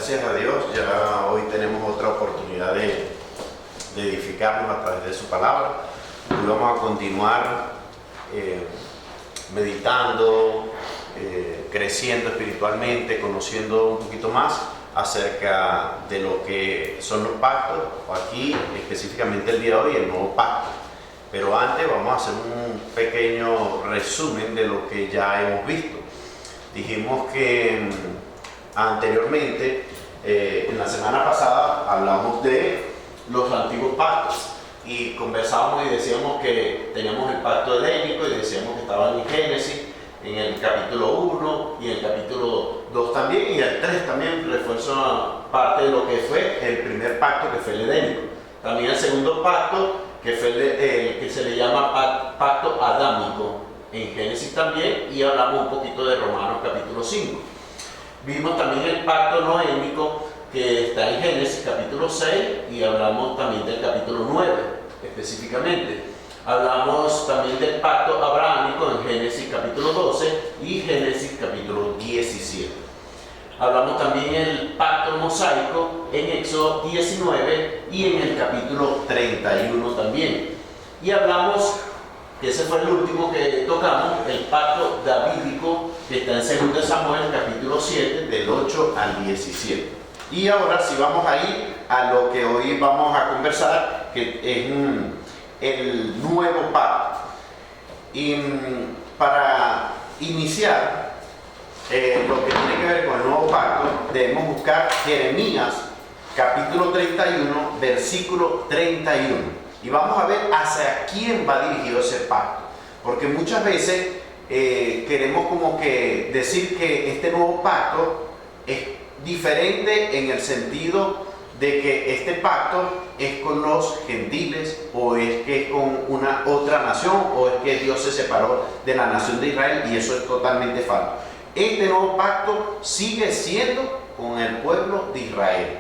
Gracias a Dios, ya hoy tenemos otra oportunidad de edificarnos a través de su palabra. Hoy vamos a continuar meditando, creciendo espiritualmente, conociendo un poquito más acerca de lo que son los pactos, o aquí específicamente el día de hoy el nuevo pacto. Pero antes vamos a hacer un pequeño resumen de lo que ya hemos visto. Dijimos que anteriormente, en la semana pasada, hablamos de los antiguos pactos y conversábamos y decíamos que teníamos el pacto edénico y decíamos que estaban en Génesis, en el capítulo 1 y en el capítulo 2 también, y el 3 también refuerza parte de lo que fue el primer pacto, que fue el edénico. También el segundo pacto, que fue el que se le llama pacto adámico, en Génesis también, y hablamos un poquito de Romanos capítulo 5. Vimos también el pacto noémico, que está en Génesis capítulo 6, y hablamos también del capítulo 9 específicamente. Hablamos también del pacto abrahámico en Génesis capítulo 12 y Génesis capítulo 17. Hablamos también del pacto mosaico en Éxodo 19 y en el capítulo 31 también. Y hablamos, que ese fue el último que tocamos, el pacto davídico, que está en 2 Samuel capítulo 7, del 8 al 17. Y ahora sí vamos a ir a lo que hoy vamos a conversar, que es el nuevo pacto. Y para iniciar lo que tiene que ver con el nuevo pacto, debemos buscar Jeremías capítulo 31, versículo 31. Y vamos a ver hacia quién va dirigido ese pacto. Porque muchas veces queremos como que decir que este nuevo pacto es diferente en el sentido de que este pacto es con los gentiles, o es que es con una otra nación, o es que Dios se separó de la nación de Israel, y eso es totalmente falso. Este nuevo pacto sigue siendo con el pueblo de Israel,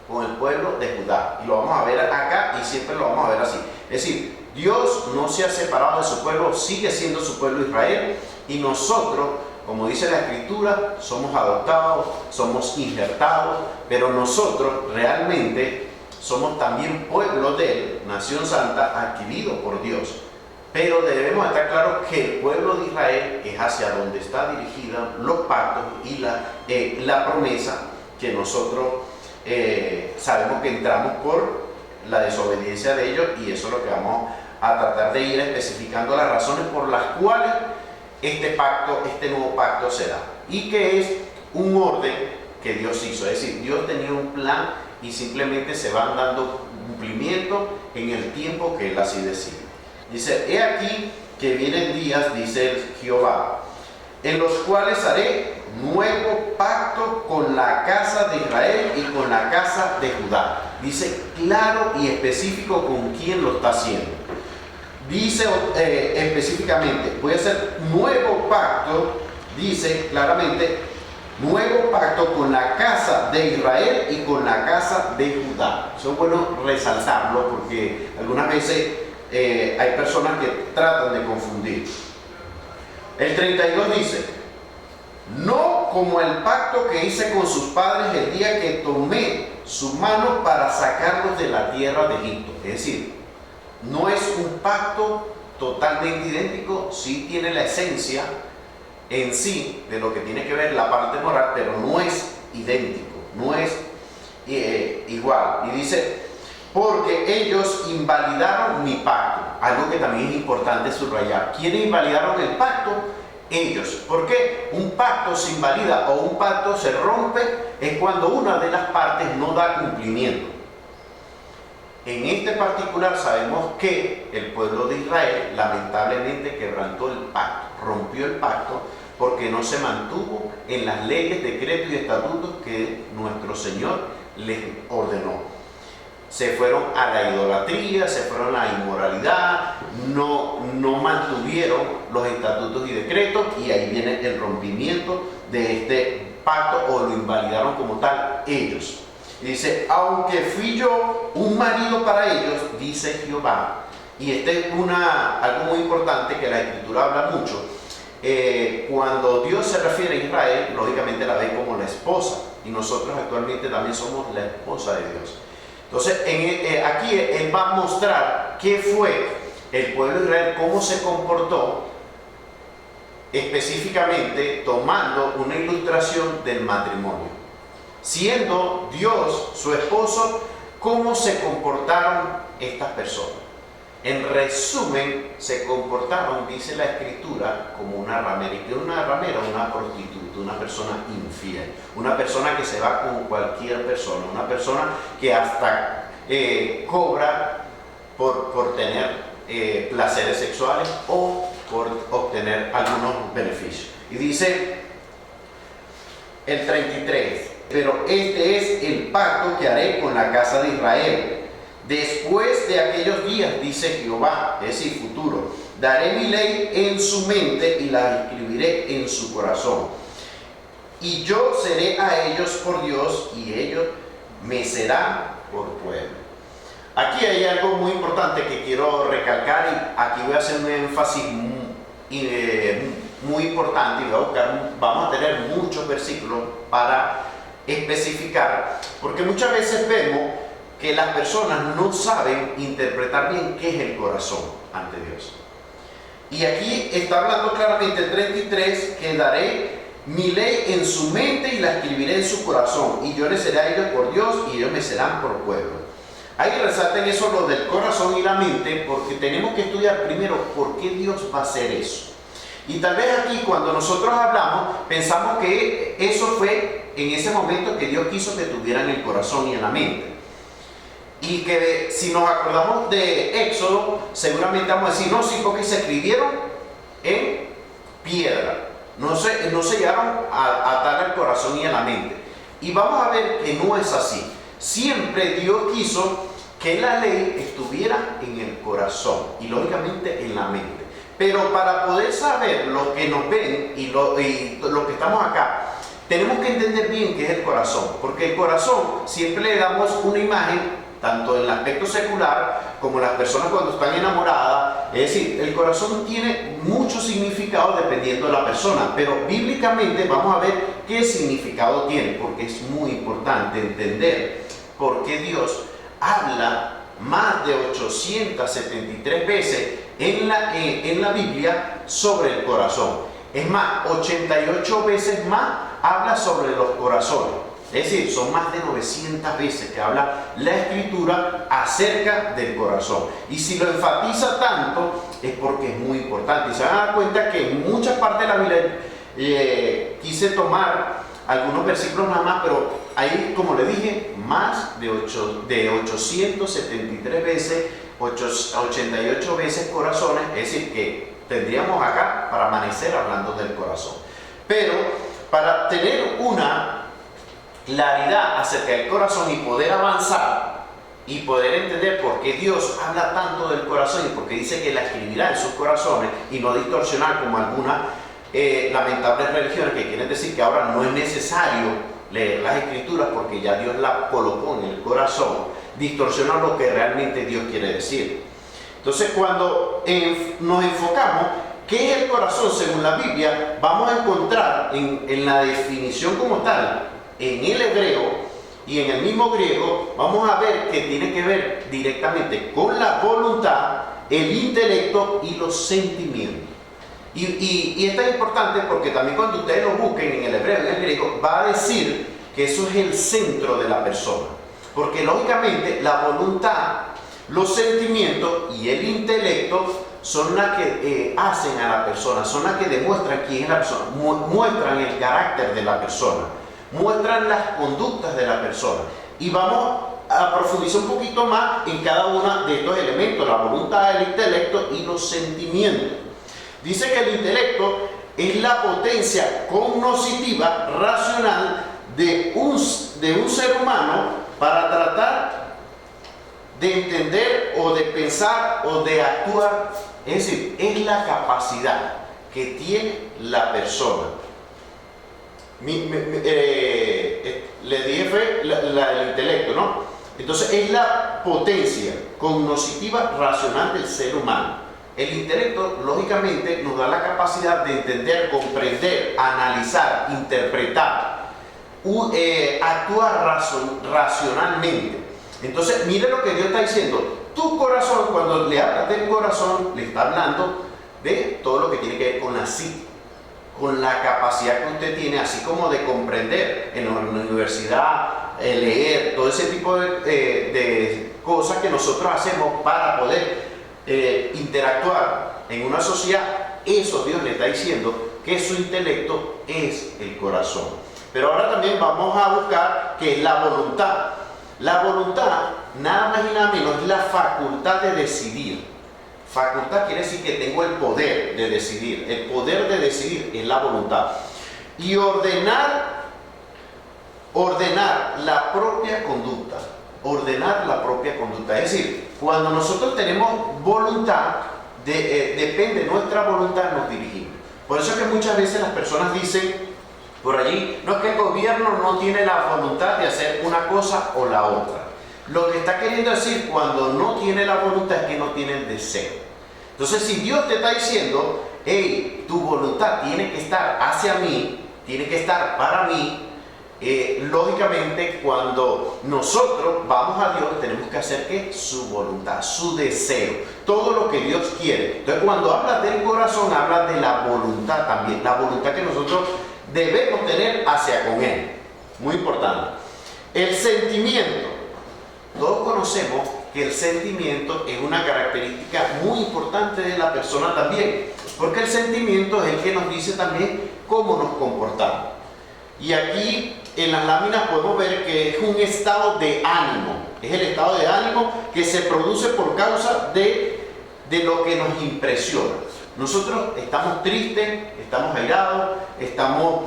con el pueblo de Judá, y lo vamos a ver acá y siempre lo vamos a ver así. Es decir, Dios no se ha separado de su pueblo, sigue siendo su pueblo Israel, y nosotros, como dice la Escritura, somos adoptados, somos injertados, pero nosotros realmente somos también pueblo de Él, nación santa, adquirido por Dios. Pero debemos estar claros que el pueblo de Israel es hacia donde está dirigida los pactos y la promesa, que nosotros sabemos que entramos por la desobediencia de ellos, y eso es lo que vamos a tratar de ir especificando, las razones por las cuales este nuevo pacto se da, y que es un orden que Dios hizo. Es decir, Dios tenía un plan y simplemente se van dando cumplimiento en el tiempo que Él así decide. Dice: he aquí que vienen días, dice Jehová, en los cuales haré nuevo pacto con la casa de Israel y con la casa de Judá. Dice claro y específico con quién lo está haciendo. Dice específicamente: voy a hacer nuevo pacto, dice claramente, nuevo pacto con la casa de Israel y con la casa de Judá. Eso es bueno resaltarlo, porque algunas veces hay personas que tratan de confundir. El 32 dice: no como el pacto que hice con sus padres el día que tomé su mano para sacarlos de la tierra de Egipto. Es decir, no es un pacto totalmente idéntico, sí tiene la esencia en sí de lo que tiene que ver la parte moral, pero no es idéntico, no es igual. Y dice: porque ellos invalidaron mi pacto. Algo que también es importante subrayar. ¿Quiénes invalidaron el pacto? Ellos. ¿Por qué? Un pacto se invalida o un pacto se rompe es cuando una de las partes no da cumplimiento. En este particular sabemos que el pueblo de Israel lamentablemente quebrantó el pacto, rompió el pacto, porque no se mantuvo en las leyes, decretos y estatutos que nuestro Señor les ordenó. Se fueron a la idolatría, se fueron a la inmoralidad, no mantuvieron los estatutos y decretos, y ahí viene el rompimiento de este pacto, o lo invalidaron como tal ellos. Y dice: aunque fui yo un marido para ellos, dice Jehová. Y este es algo muy importante que la Escritura habla mucho. cuando Dios se refiere a Israel, lógicamente la ve como la esposa, y nosotros actualmente también somos la esposa de Dios. Entonces, aquí Él va a mostrar qué fue el pueblo de Israel, cómo se comportó, específicamente tomando una ilustración del matrimonio. Siendo Dios su esposo, ¿cómo se comportaron estas personas? En resumen, se comportaron, dice la Escritura, como una ramera. ¿Y qué es una ramera? Una prostituta, una persona infiel, una persona que se va con cualquier persona, una persona que hasta cobra por tener placeres sexuales o por obtener algunos beneficios. Y dice el 33, pero este es el pacto que haré con la casa de Israel. Después de aquellos días, dice Jehová, es decir, futuro, daré mi ley en su mente y la escribiré en su corazón. Y yo seré a ellos por Dios y ellos me serán por pueblo. Aquí hay algo muy importante que quiero recalcar y aquí voy a hacer un énfasis muy importante y vamos a tener muchos versículos para especificar, porque muchas veces vemos que las personas no saben interpretar bien qué es el corazón ante Dios. Y aquí está hablando claramente el 33, que daré mi ley en su mente y la escribiré en su corazón, y yo les seré a ellos por Dios y ellos me serán por pueblo. Hay que resaltar en eso lo del corazón y la mente, porque tenemos que estudiar primero por qué Dios va a hacer eso. Y tal vez aquí cuando nosotros hablamos, pensamos que eso fue en ese momento que Dios quiso que tuvieran el corazón y en la mente. Y que si nos acordamos de Éxodo, seguramente vamos a decir, no, sí, porque se escribieron en piedra. No se llegaron a atar al corazón y a la mente. Y vamos a ver que no es así. Siempre Dios quiso que la ley estuviera en el corazón y lógicamente en la mente. Pero para poder saber lo que nos ven y lo que estamos acá, tenemos que entender bien qué es el corazón. Porque el corazón siempre le damos una imagen, tanto en el aspecto secular como las personas cuando están enamoradas. Es decir, el corazón tiene mucho significado dependiendo de la persona, pero bíblicamente vamos a ver qué significado tiene, porque es muy importante entender por qué Dios habla más de 873 veces en la Biblia sobre el corazón. Es más, 88 veces más habla sobre los corazones. Es decir, son más de 900 veces que habla la Escritura acerca del corazón. Y si lo enfatiza tanto, es porque es muy importante. Y se van a dar cuenta que en muchas partes de la Biblia quise tomar algunos versículos nada más, pero hay, como le dije, más de 873 veces, 88 veces corazones. Es decir, que tendríamos acá para amanecer hablando del corazón. Pero para tener una claridad acerca del corazón y poder avanzar y poder entender por qué Dios habla tanto del corazón y por qué dice que la escribirá en sus corazones y no distorsionar como algunas lamentables religiones que quieren decir que ahora no es necesario leer las escrituras porque ya Dios la colocó en el corazón, distorsionan lo que realmente Dios quiere decir. Entonces, cuando nos enfocamos ¿qué es el corazón según la Biblia? Vamos a encontrar en la definición como tal, en el hebreo y en el mismo griego, vamos a ver que tiene que ver directamente con la voluntad, el intelecto y los sentimientos. Y esto es importante porque también cuando ustedes lo busquen en el hebreo y en el griego, va a decir que eso es el centro de la persona. Porque lógicamente la voluntad, los sentimientos y el intelecto son las que hacen a la persona, son las que demuestran quién es la persona, muestran el carácter de la persona, muestran las conductas de la persona. Y vamos a profundizar un poquito más en cada uno de estos elementos, la voluntad, el intelecto y los sentimientos. Dice que el intelecto es la potencia cognitiva, racional de un ser humano para tratar de entender o de pensar o de actuar. Es decir, es la capacidad que tiene la persona. Le dije el intelecto, ¿no? Entonces es la potencia cognitiva racional del ser humano. El intelecto, lógicamente, nos da la capacidad de entender, comprender, analizar, interpretar, actuar racionalmente. Entonces, mire lo que Dios está diciendo. Tu corazón, cuando le hablas del corazón, le está hablando de todo lo que tiene que ver con la psique, con la capacidad que usted tiene, así como de comprender en la universidad, leer, todo ese tipo de cosas que nosotros hacemos para poder interactuar en una sociedad. Eso Dios le está diciendo que su intelecto es el corazón. Pero ahora también vamos a buscar qué es la voluntad. La voluntad, nada más y nada menos, es la facultad de decidir. Facultad quiere decir que tengo el poder de decidir. El poder de decidir es la voluntad. Y ordenar la propia conducta. Ordenar la propia conducta. Es decir, cuando nosotros tenemos voluntad, depende de nuestra voluntad, nos dirigimos. Por eso es que muchas veces las personas dicen por allí, no es que el gobierno no tiene la voluntad de hacer una cosa o la otra. Lo que está queriendo decir cuando no tiene la voluntad es que no tiene el deseo. Entonces, si Dios te está diciendo, hey, tu voluntad tiene que estar hacia mí, tiene que estar para mí, lógicamente cuando nosotros vamos a Dios tenemos que hacer que su voluntad, su deseo, todo lo que Dios quiere. Entonces, cuando hablas del corazón, hablas de la voluntad también, la voluntad que nosotros debemos tener hacia con Él. Muy importante. El sentimiento. Todos conocemos que el sentimiento es una característica muy importante de la persona también, porque el sentimiento es el que nos dice también cómo nos comportamos. Y aquí en las láminas podemos ver que es un estado de ánimo. Es el estado de ánimo que se produce por causa de lo que nos impresiona. Nosotros estamos tristes, estamos airados, estamos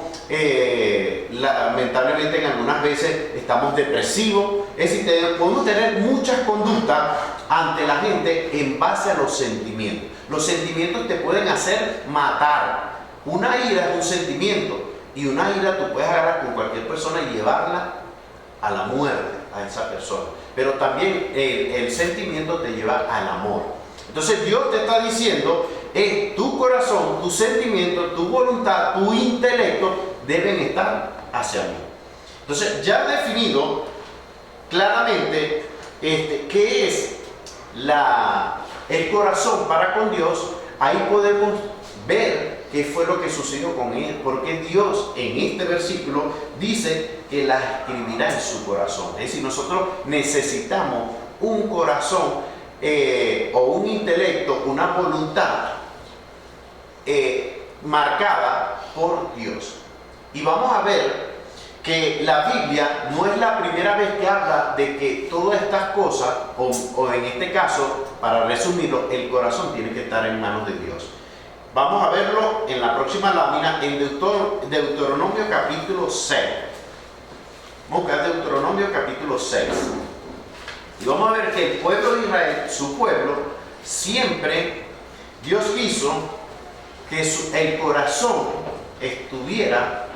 lamentablemente en algunas veces estamos depresivos. Es decir, podemos tener muchas conductas ante la gente en base a los sentimientos. Los sentimientos te pueden hacer matar. Una ira es un sentimiento y una ira tú puedes agarrar con cualquier persona y llevarla a la muerte a esa persona. Pero también el sentimiento te lleva al amor. Entonces Dios te está diciendo, tu corazón, tu sentimiento, tu voluntad, tu intelecto deben estar hacia mí. Entonces ya definido claramente qué es el corazón para con Dios, ahí podemos ver qué fue lo que sucedió con él, porque Dios en este versículo dice que la escribirá en su corazón. Es decir, nosotros necesitamos un corazón o un intelecto, una voluntad marcada por Dios. Y vamos a ver que la Biblia no es la primera vez que habla de que todas estas cosas, o en este caso, para resumirlo, el corazón tiene que estar en manos de Dios. Vamos a verlo en la próxima lámina, en Deuteronomio capítulo 6. Vamos a buscar Deuteronomio capítulo 6. Y vamos a ver que el pueblo de Israel, su pueblo, siempre Dios quiso que el corazón estuviera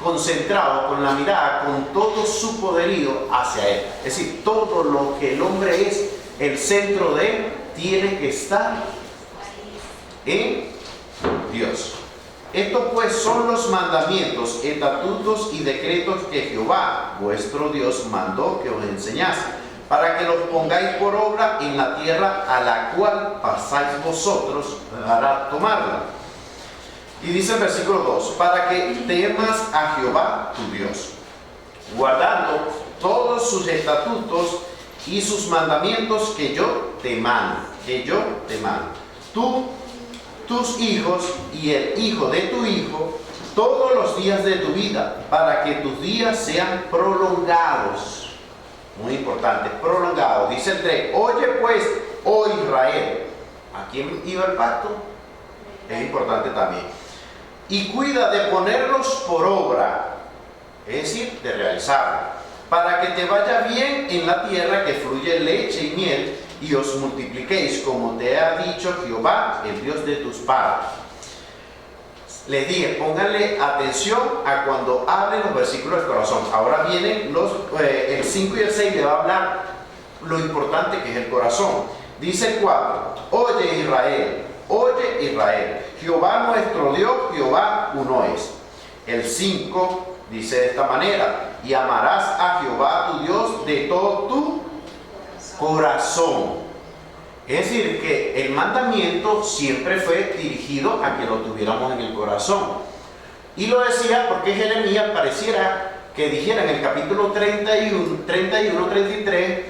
concentrado con la mirada, con todo su poderío hacia Él. Es decir, todo lo que el hombre es, el centro de Él, tiene que estar en Dios. Estos pues son los mandamientos, estatutos y decretos que Jehová, vuestro Dios, mandó que os enseñase, para que los pongáis por obra en la tierra a la cual pasáis vosotros para tomarla. Y dice el versículo 2, para que temas a Jehová tu Dios, guardando todos sus estatutos y sus mandamientos que yo te mando, tú, tus hijos y el hijo de tu hijo, todos los días de tu vida, para que tus días sean prolongados. Muy importante, prolongados. Dice el 3, oye pues, oh Israel. ¿A quién iba el pacto? Es importante también. Y cuida de ponerlos por obra, es decir, de realizarlo, para que te vaya bien en la tierra que fluye leche y miel, y os multipliquéis como te ha dicho Jehová, el Dios de tus padres. Les dije, pónganle atención a cuando hablen los versículos del corazón. Ahora vienen el 5 y el 6, le va a hablar lo importante que es el corazón. Dice el 4, oye Israel, Jehová nuestro Dios, Jehová uno es. El 5 dice de esta manera, y amarás a Jehová tu Dios de todo tu corazón. Es decir, que el mandamiento siempre fue dirigido a que lo tuviéramos en el corazón. Y lo decía porque Jeremías pareciera que dijera en el capítulo 31, 33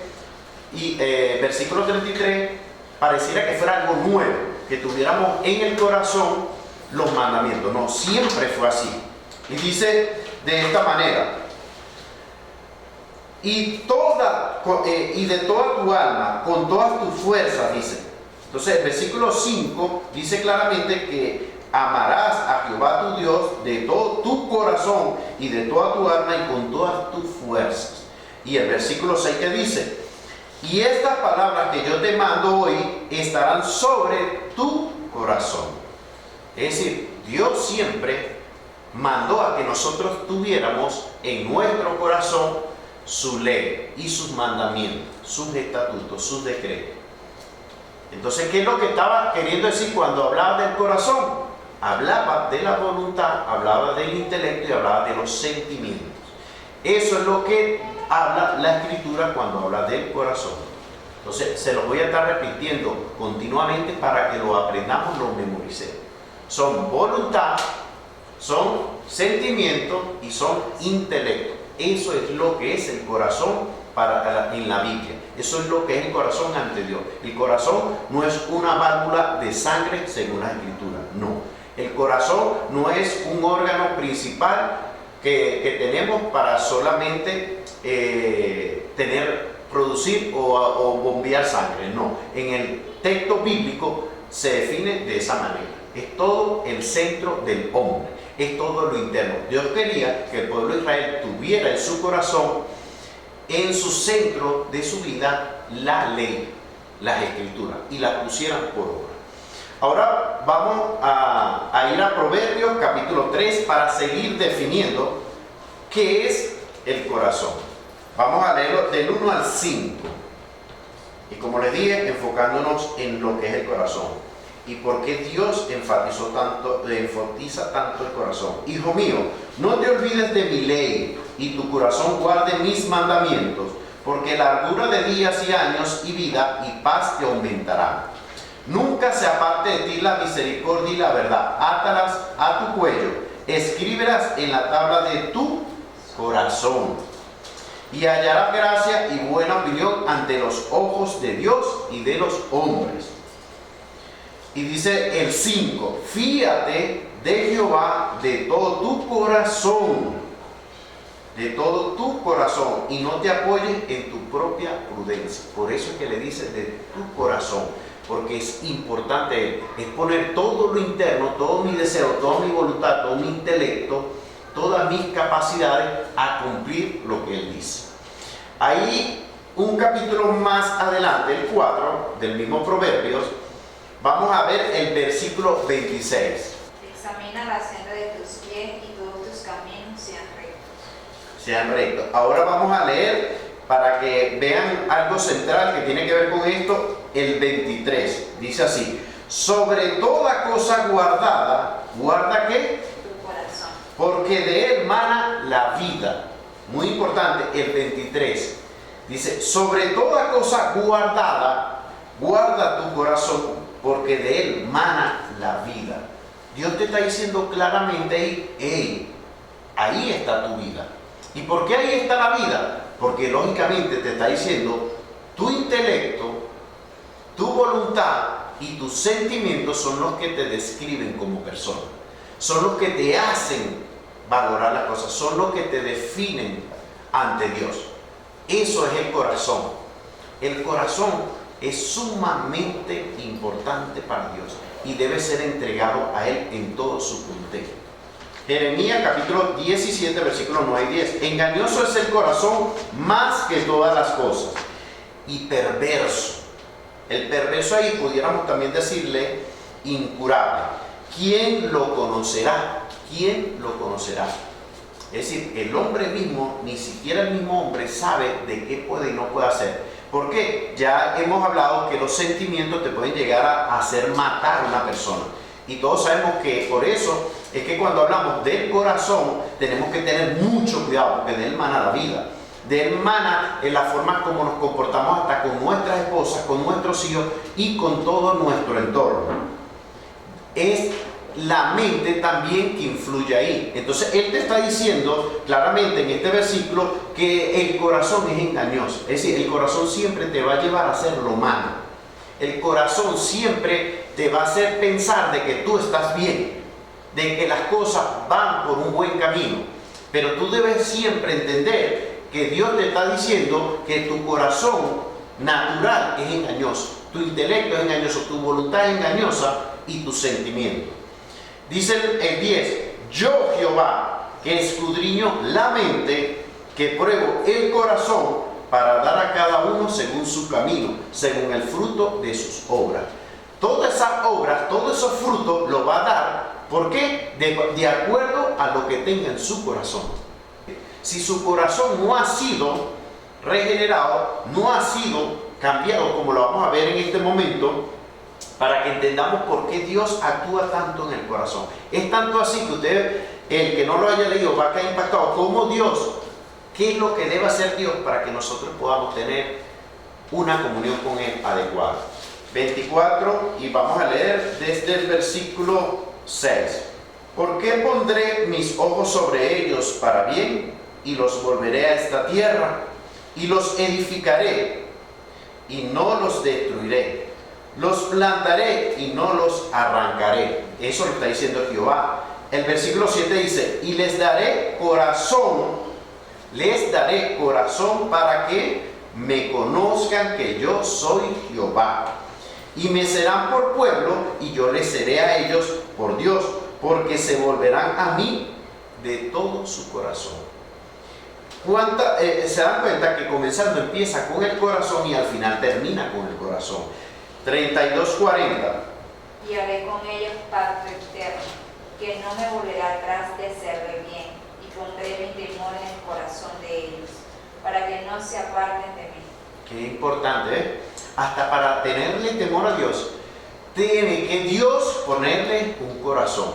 y versículo 33, pareciera que fuera algo nuevo, que tuviéramos en el corazón los mandamientos. No, siempre fue así. Y dice de esta manera, y de toda tu alma, con todas tus fuerzas, dice. Entonces el versículo 5 dice claramente que amarás a Jehová tu Dios de todo tu corazón y de toda tu alma y con todas tus fuerzas. Y el versículo 6 que dice, y estas palabras que yo te mando hoy estarán sobre tu corazón. Es decir, Dios siempre mandó a que nosotros tuviéramos en nuestro corazón su ley y sus mandamientos, sus estatutos, sus decretos. Entonces, ¿qué es lo que estaba queriendo decir cuando hablaba del corazón? Hablaba de la voluntad, hablaba del intelecto y hablaba de los sentimientos. Eso es lo que habla la Escritura cuando habla del corazón. Entonces, se lo voy a estar repitiendo continuamente para que lo aprendamos, lo memoricemos. Son voluntad, son sentimientos y son intelecto. Eso es lo que es el corazón en la Biblia. Eso es lo que es el corazón ante Dios. El corazón no es una válvula de sangre según la Escritura, no. El corazón no es un órgano principal que tenemos para solamente producir o bombear sangre. No, en el texto bíblico se define de esa manera. Es todo el centro del hombre, es todo lo interno. Dios quería que el pueblo de Israel tuviera en su corazón, en su centro de su vida, la ley, las escrituras, y las pusieran por obra. Ahora vamos a ir a Proverbios capítulo 3 para seguir definiendo qué es el corazón. Vamos a leerlo del 1 al 5. Y como les dije, enfocándonos en lo que es el corazón. Y por qué Dios enfatiza tanto el corazón. Hijo mío, no te olvides de mi ley, y tu corazón guarde mis mandamientos, porque largura de días y años y vida y paz te aumentará. Nunca se aparte de ti la misericordia y la verdad. Átalas a tu cuello, escríbelas en la tabla de tu corazón. Y hallarás gracia y buena opinión ante los ojos de Dios y de los hombres. Y dice el 5, fíate de Jehová de todo tu corazón, y no te apoyes en tu propia prudencia. Por eso es que le dice de tu corazón, porque es importante, es poner todo lo interno, todo mi deseo, toda mi voluntad, todo mi intelecto, todas mis capacidades a cumplir lo que Él dice. Ahí, un capítulo más adelante, el 4 del mismo Proverbios, vamos a ver el versículo 26. Examina la senda de tus pies y todos tus caminos sean rectos. Ahora vamos a leer, para que vean algo central que tiene que ver con esto, el 23. Dice así, sobre toda cosa guardada, ¿guarda qué? Tu corazón. Porque de él mana la vida. Muy importante, el 23. Dice, sobre toda cosa guardada, guarda tu corazón, porque de él mana la vida. Dios te está diciendo claramente, ahí está tu vida. ¿Y por qué ahí está la vida? Porque lógicamente te está diciendo, tu intelecto, tu voluntad y tus sentimientos son los que te describen como persona. Son los que te hacen valorar las cosas, son los que te definen ante Dios. Eso es el corazón. El corazón es sumamente importante para Dios y debe ser entregado a Él en todo su contexto. Jeremías capítulo 17, versículos 9 y 10. Engañoso es el corazón más que todas las cosas y perverso. El perverso ahí pudiéramos también decirle incurable. ¿Quién lo conocerá? ¿Quién lo conocerá? Es decir, el hombre mismo, ni siquiera el mismo hombre sabe de qué puede y no puede hacer. ¿Por qué? Ya hemos hablado que los sentimientos te pueden llegar a hacer matar a una persona. Y todos sabemos que por eso es que cuando hablamos del corazón tenemos que tener mucho cuidado, porque de él mana la vida. De él mana en la forma como nos comportamos hasta con nuestras esposas, con nuestros hijos y con todo nuestro entorno. Es la mente también que influye ahí. Entonces él te está diciendo claramente en este versículo que el corazón es engañoso. Es decir, el corazón siempre te va a llevar a hacer lo malo. El corazón siempre te va a hacer pensar de que tú estás bien, de que las cosas van por un buen camino. Pero tú debes siempre entender que Dios te está diciendo que tu corazón natural es engañoso, tu intelecto es engañoso, tu voluntad es engañosa y tu sentimiento. Dice el 10, yo Jehová, que escudriño la mente, que pruebo el corazón para dar a cada uno según su camino, según el fruto de sus obras. Todas esas obras, todos esos frutos los va a dar, ¿por qué? De acuerdo a lo que tenga en su corazón. Si su corazón no ha sido regenerado, no ha sido cambiado, como lo vamos a ver en este momento, para que entendamos por qué Dios actúa tanto en el corazón. Es tanto así que usted, el que no lo haya leído, va a quedar impactado. ¿Cómo Dios? ¿Qué es lo que debe hacer Dios para que nosotros podamos tener una comunión con Él adecuada? 24, y vamos a leer desde el versículo 6. ¿Por qué pondré mis ojos sobre ellos para bien y los volveré a esta tierra y los edificaré y no los destruiré? Los plantaré y no los arrancaré. Eso lo está diciendo Jehová. El versículo 7 dice, y les daré corazón para que me conozcan que yo soy Jehová. Y me serán por pueblo y yo les seré a ellos por Dios, porque se volverán a mí de todo su corazón. Se dan cuenta que comenzando empieza con el corazón y al final termina con el corazón. 32:40. Y haré con ellos pacto eterno, que no me volverá atrás de hacerle bien, y pondré mi temor en el corazón de ellos, para que no se aparten de mí. Qué importante, ¿eh? Hasta para tenerle temor a Dios, tiene que Dios ponerle un corazón.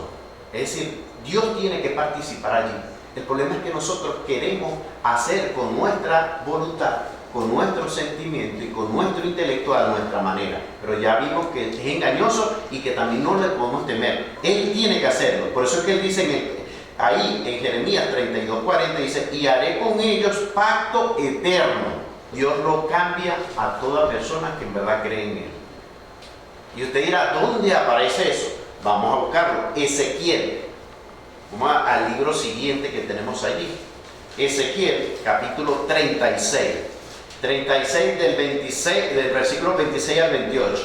Es decir, Dios tiene que participar allí. El problema es que nosotros queremos hacer con nuestra voluntad, con nuestro sentimiento y con nuestro intelecto a nuestra manera. Pero ya vimos que es engañoso y que también no le podemos temer. Él tiene que hacerlo. Por eso es que él dice ahí en Jeremías 32:40, dice, y haré con ellos pacto eterno. Dios lo cambia a toda persona que en verdad cree en Él. Y usted dirá, ¿dónde aparece eso? Vamos a buscarlo. Ezequiel. Vamos al libro siguiente que tenemos allí. Ezequiel, capítulo 36. 36 del versículo 26 al 28.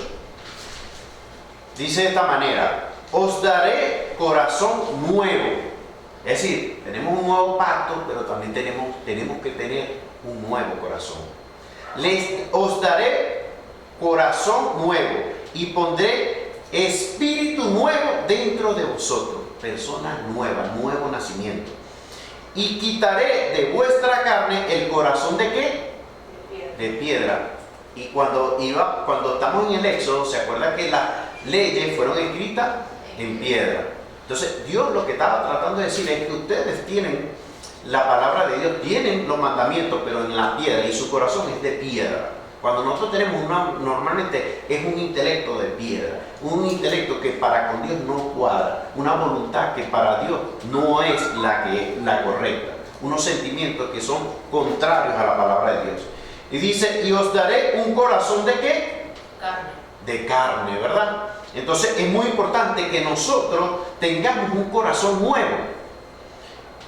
Dice de esta manera, os daré corazón nuevo. Es decir, tenemos un nuevo pacto, pero también tenemos que tener un nuevo corazón. Os daré corazón nuevo y pondré espíritu nuevo dentro de vosotros. Persona nueva, nuevo nacimiento. Y quitaré de vuestra carne el corazón ¿de qué? De piedra. Y cuando estamos en el Éxodo, ¿se acuerdan que las leyes fueron escritas en piedra? Entonces, Dios lo que estaba tratando de decir es que ustedes tienen la palabra de Dios, tienen los mandamientos, pero en la piedra, y su corazón es de piedra. Cuando nosotros tenemos normalmente es un intelecto de piedra, un intelecto que para con Dios no cuadra, una voluntad que para Dios no es la correcta, unos sentimientos que son contrarios a la palabra de Dios. Y dice, y os daré un corazón ¿de qué? Carne. De carne, ¿verdad? Entonces es muy importante que nosotros tengamos un corazón nuevo.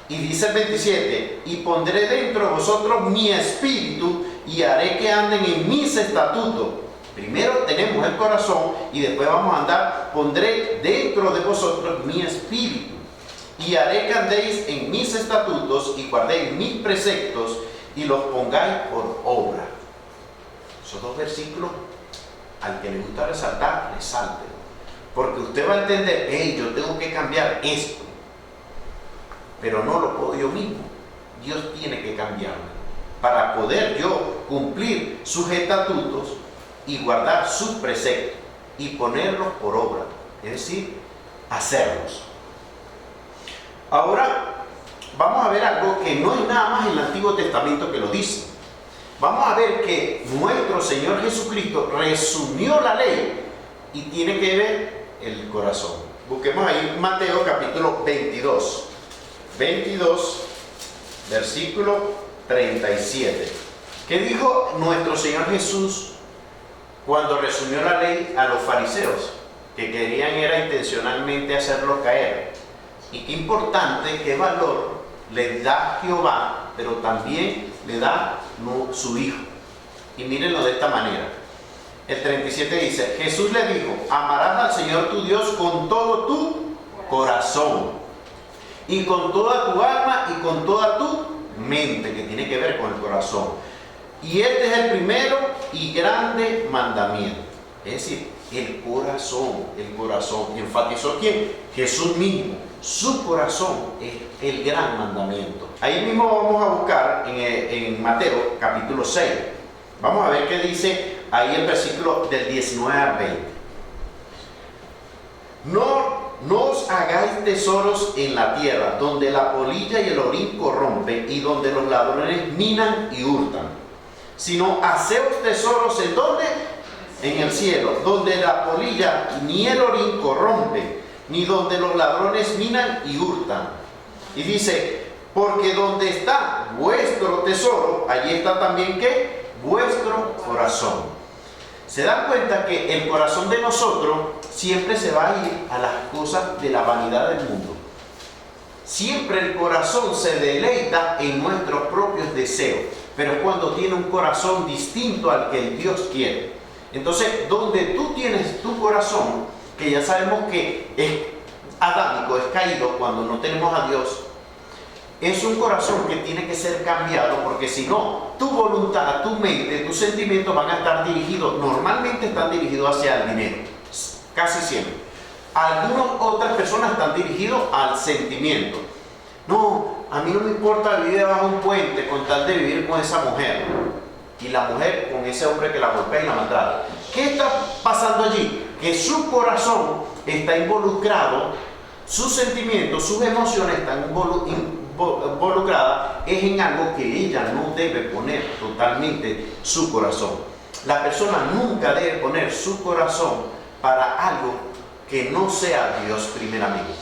Y dice el 27, y pondré dentro de vosotros mi espíritu y haré que anden en mis estatutos. Primero tenemos el corazón y después vamos a andar, pondré dentro de vosotros mi espíritu y haré que andéis en mis estatutos y guardéis mis preceptos y los pongáis por obra. Esos dos versículos, al que le gusta resaltar, resalte. Porque usted va a entender, hey, yo tengo que cambiar esto. pero no lo puedo yo mismo. Dios tiene que cambiarme para poder yo cumplir sus estatutos y guardar sus preceptos y ponerlos por obra, es decir, hacerlos. Ahora vamos a ver algo que no es nada más en el Antiguo Testamento que lo dice. Vamos a ver que nuestro Señor Jesucristo resumió la ley y tiene que ver el corazón. Busquemos ahí Mateo capítulo 22, versículo 37. ¿Qué dijo nuestro Señor Jesús cuando resumió la ley a los fariseos? Que querían era intencionalmente hacerlos caer. Y qué importante, qué valor le da Jehová, pero también le da su Hijo. Y mírenlo de esta manera. El 37 dice, Jesús le dijo, amarás al Señor tu Dios con todo tu corazón, y con toda tu alma, y con toda tu mente, que tiene que ver con el corazón. Y este es el primero y grande mandamiento. Es decir, el corazón. ¿Enfatizó quién? Jesús mismo. Su corazón es el gran mandamiento. Ahí mismo vamos a buscar en Mateo capítulo 6. Vamos a ver qué dice ahí el versículo del 19 al 20. No os hagáis tesoros en la tierra, donde la polilla y el orín corrompen, y donde los ladrones minan y hurtan. Sino haceos tesoros en ¿dónde? En el cielo, donde la polilla ni el orín corrompen, ni donde los ladrones minan y hurtan. Y dice, porque donde está vuestro tesoro, allí está también ¿qué? Vuestro corazón. ¿Se dan cuenta que el corazón de nosotros siempre se va a ir a las cosas de la vanidad del mundo? Siempre el corazón se deleita en nuestros propios deseos, pero es cuando tiene un corazón distinto al que el Dios quiere. Entonces, donde tú tienes tu corazón, que ya sabemos que es adámico, es caído cuando no tenemos a Dios, es un corazón que tiene que ser cambiado, porque si no, tu voluntad, tu mente, tus sentimientos van a estar dirigidos, normalmente están dirigidos hacia el dinero, casi siempre. Algunas otras personas están dirigidos al sentimiento. No, a mí no me importa vivir bajo un puente con tal de vivir con esa mujer. Y la mujer con ese hombre que la golpea y la maltrata. ¿Qué está pasando allí? Que su corazón está involucrado, sus sentimientos, sus emociones están involucradas es en algo que ella no debe poner totalmente su corazón. La persona nunca debe poner su corazón para algo que no sea Dios primeramente.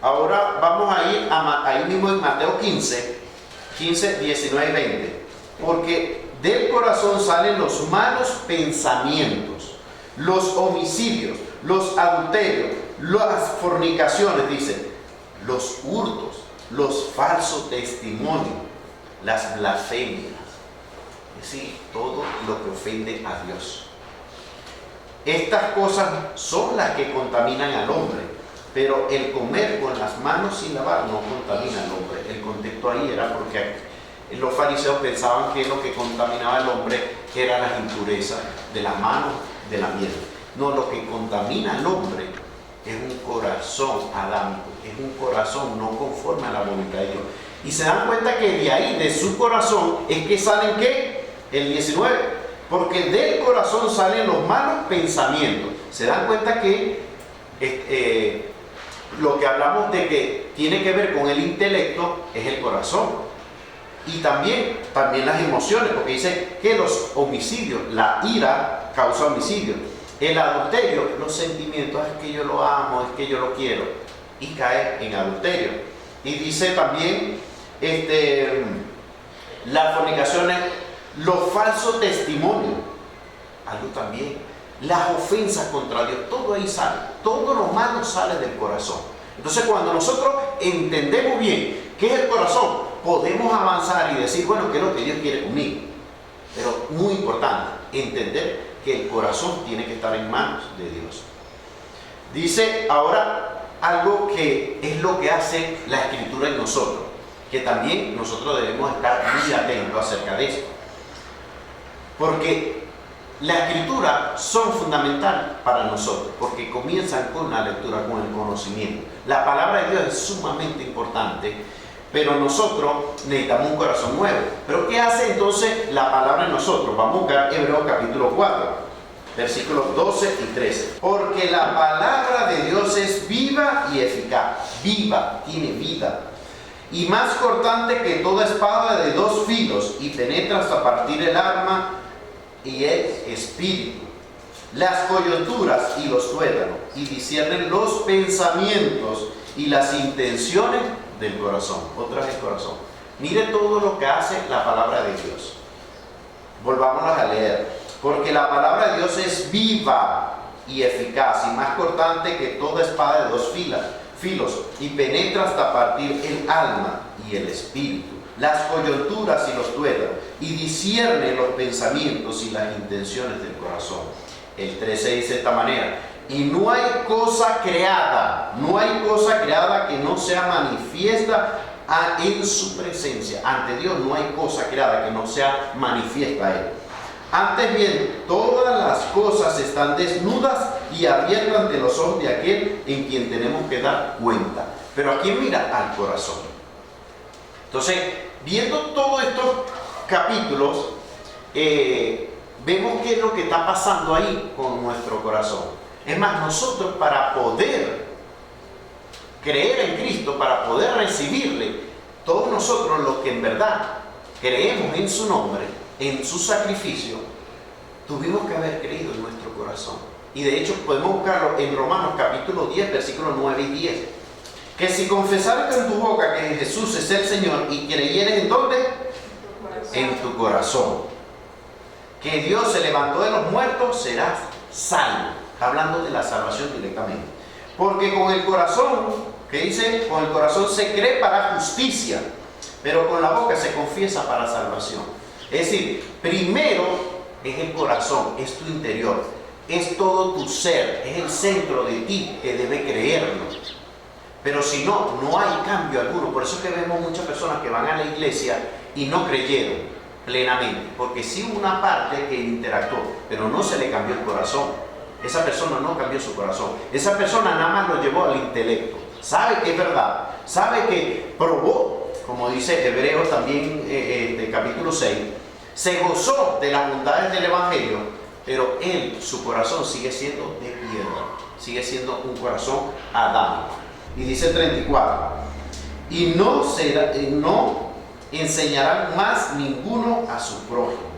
Ahora vamos a ir ahí mismo en Mateo 15, 19 y 20. Porque del corazón salen los malos pensamientos, los homicidios, los adulterios, las fornicaciones, dice, los hurtos, los falsos testimonios, las blasfemias, es decir, todo lo que ofende a Dios. Estas cosas son las que contaminan al hombre, pero el comer con las manos sin lavar no contamina al hombre. El contexto ahí era porque los fariseos pensaban que lo que contaminaba al hombre eran las impurezas de la mano, de la miel. No, lo que contamina al hombre es un corazón adámico, es un corazón no conforme a la voluntad de Dios. Y se dan cuenta que de ahí, de su corazón, es que salen ¿qué? El 19. Porque del corazón salen los malos pensamientos. Se dan cuenta que lo que hablamos de que tiene que ver con el intelecto es el corazón. Y también las emociones, porque dice que los homicidios, la ira causa homicidio. El adulterio, los sentimientos, es que yo lo amo, es que yo lo quiero, y cae en adulterio. Y dice también las fornicaciones, los falsos testimonios, algo también, las ofensas contra Dios, todo ahí sale, todo lo malo sale del corazón. Entonces, cuando nosotros entendemos bien qué es el corazón, podemos avanzar y decir, bueno, ¿qué es lo que Dios quiere conmigo? Pero muy importante, entender que el corazón tiene que estar en manos de Dios. Dice ahora algo que es lo que hace la Escritura en nosotros, que también nosotros debemos estar muy atentos acerca de esto. Porque la Escritura son fundamental para nosotros, porque comienzan con la lectura, con el conocimiento. La palabra de Dios es sumamente importante, pero nosotros necesitamos un corazón nuevo. ¿Pero qué hace entonces la palabra en nosotros? Vamos a buscar Hebreos capítulo 4, versículos 12 y 13. Porque la palabra de Dios es viva y eficaz. Viva, tiene vida. Y más cortante que toda espada de dos filos, y penetra hasta partir el alma y el espíritu, las coyunturas y los tuétanos, y disciernen los pensamientos y las intenciones del corazón. Otra vez el corazón. Mire todo lo que hace la palabra de Dios. Volvámonos a leer. Porque la palabra de Dios es viva y eficaz, y más cortante que toda espada de dos filos, y penetra hasta partir el alma y el espíritu, las coyunturas y los tuétanos, y discierne los pensamientos y las intenciones del corazón. El 13 dice de esta manera: y no hay cosa creada que no sea manifiesta en su presencia. Ante Dios no hay cosa creada que no sea manifiesta a Él. Antes bien, todas las cosas están desnudas y abiertas ante los ojos de aquel en quien tenemos que dar cuenta. Pero aquí mira al corazón. Entonces, viendo todos estos capítulos, vemos qué es lo que está pasando ahí con nuestro corazón. Es más, nosotros, para poder creer en Cristo, para poder recibirle, todos nosotros los que en verdad creemos en su nombre, en su sacrificio, tuvimos que haber creído en nuestro corazón. Y de hecho podemos buscarlo en Romanos capítulo 10, versículos 9 y 10. Que si confesares con tu boca que Jesús es el Señor y creyeres ¿en dónde? En tu corazón, que Dios se levantó de los muertos, serás salvo. Hablando de la salvación directamente. Porque con el corazón, que dice, con el corazón se cree para justicia, pero con la boca se confiesa para salvación. Es decir, primero es el corazón, es tu interior, es todo tu ser, es el centro de ti que debe creerlo. Pero si no, no hay cambio alguno. Por eso es que vemos muchas personas que van a la iglesia y no creyeron plenamente, porque sí hubo una parte que interactuó, pero no se le cambió el corazón. Esa persona no cambió su corazón. Esa persona nada más lo llevó al intelecto. Sabe que es verdad, sabe que probó, como dice Hebreos también, capítulo 6, se gozó de las bondades del Evangelio, pero él, su corazón sigue siendo de piedra, sigue siendo un corazón adámico. Y dice 34, y no enseñarán más ninguno a su prójimo,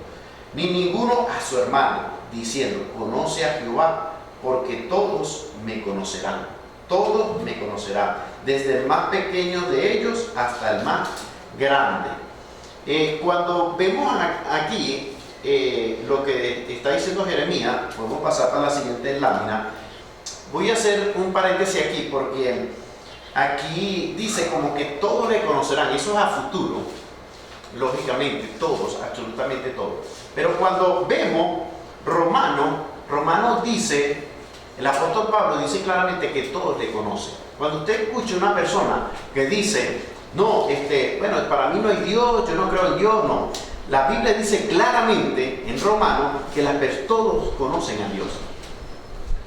ni ninguno a su hermano, diciendo, conoce a Jehová, porque todos me conocerán, desde el más pequeño de ellos hasta el más grande. Cuando vemos aquí lo que está diciendo Jeremías, podemos pasar para la siguiente lámina. Voy a hacer un paréntesis aquí, porque aquí dice como que todos le conocerán, eso es a futuro, lógicamente, todos, absolutamente todos. Pero cuando vemos Romanos dice, el apóstol Pablo dice claramente que todos le conocen. Cuando usted escucha una persona que dice, no, bueno, para mí no hay Dios, yo no creo en Dios, no. La Biblia dice claramente en Romanos que todos conocen a Dios.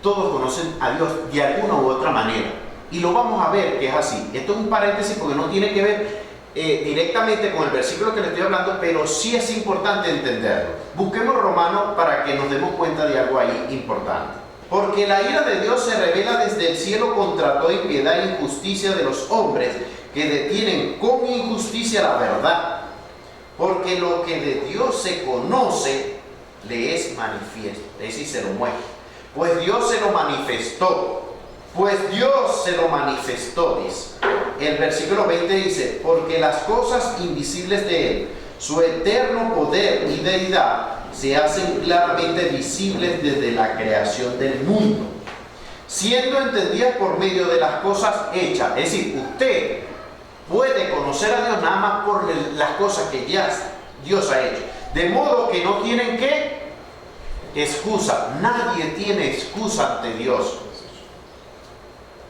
Todos conocen a Dios de alguna u otra manera. Y lo vamos a ver que es así. Esto es un paréntesis porque no tiene que ver directamente con el versículo que le estoy hablando, pero sí es importante entenderlo. Busquemos Romanos para que nos demos cuenta de algo ahí importante. Porque la ira de Dios se revela desde el cielo contra toda impiedad e injusticia de los hombres que detienen con injusticia la verdad. Porque lo que de Dios se conoce le es manifiesto, es decir, se lo muestra. Pues Dios se lo manifestó, dice. El versículo 20 dice, porque las cosas invisibles de Él, su eterno poder y deidad, se hacen claramente visibles desde la creación del mundo, siendo entendidas por medio de las cosas hechas. Es decir, usted puede conocer a Dios nada más por las cosas que ya Dios ha hecho. De modo que no tienen excusa. Nadie tiene excusa ante Dios.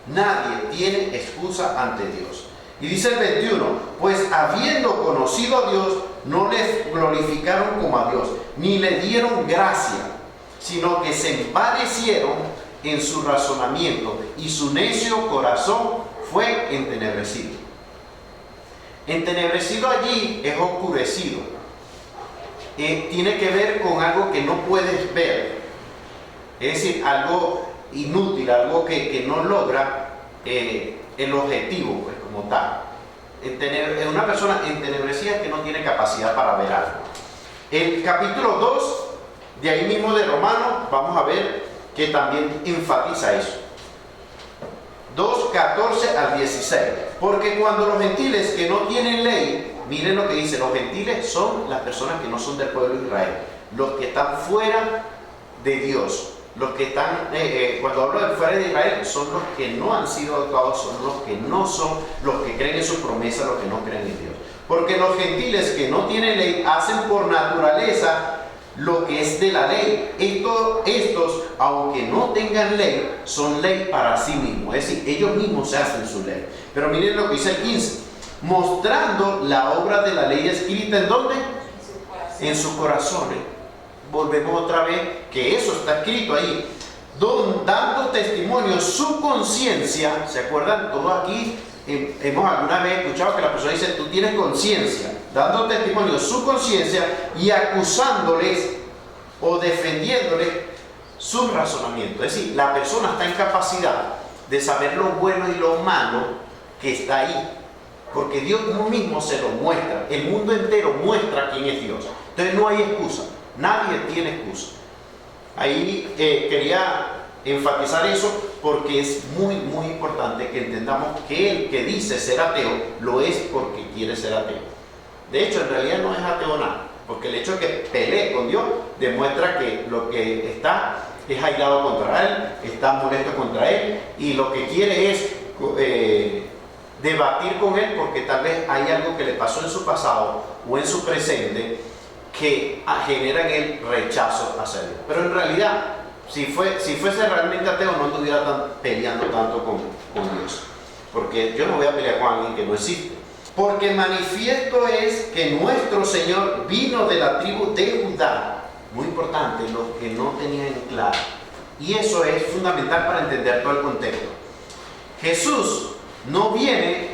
Nadie tiene excusa ante Dios. Y dice el 21, pues habiendo conocido a Dios, no les glorificaron como a Dios, ni le dieron gracia, sino que se envanecieron en su razonamiento, y su necio corazón fue entenebrecido. Entenebrecido allí es oscurecido. Tiene que ver con algo que no puedes ver. Es decir, algo inútil, algo que no logra el objetivo, pues, como tal. Una persona entenebrecida es que no tiene capacidad para ver algo. El capítulo 2, de ahí mismo de Romanos, vamos a ver que también enfatiza eso. 2, 14 al 16. Porque cuando los gentiles que no tienen ley, miren lo que dice, los gentiles son las personas que no son del pueblo de Israel, los que están fuera de Dios. Los que están, cuando hablo de fuera de Israel, son los que no han sido adoptados, son los que no son, los que creen en su promesa, los que no creen en Dios. Porque los gentiles que no tienen ley hacen por naturaleza lo que es de la ley. Estos, aunque no tengan ley, son ley para sí mismos. Es decir, ellos mismos se hacen su ley. Pero miren lo que dice el 15. Mostrando la obra de la ley escrita, ¿en dónde? En sus corazones. Volvemos otra vez que eso está escrito ahí, dando testimonio su conciencia. ¿Se acuerdan? Todos aquí hemos alguna vez escuchado que la persona dice, tú tienes conciencia, dando testimonio su conciencia y acusándoles o defendiéndoles su razonamiento. Es decir, la persona está en capacidad de saber lo bueno y lo malo que está ahí, porque Dios mismo se lo muestra. El mundo entero muestra quién es Dios. Entonces no hay excusa. Nadie tiene excusa. Ahí quería enfatizar eso porque es muy importante que entendamos que el que dice ser ateo lo es porque quiere ser ateo. De hecho, en realidad no es ateo nada, porque el hecho de que pelee con Dios demuestra que lo que está es aislado contra Él, está molesto contra Él y lo que quiere es debatir con Él porque tal vez hay algo que le pasó en su pasado o en su presente que generan el rechazo hacia Dios. Pero en realidad, si fuese realmente ateo, no estuviera peleando tanto con Dios. Porque yo no voy a pelear con alguien que no existe. Porque manifiesto es que nuestro Señor vino de la tribu de Judá. Muy importante, los que no tenían claro. Y eso es fundamental para entender todo el contexto. Jesús no viene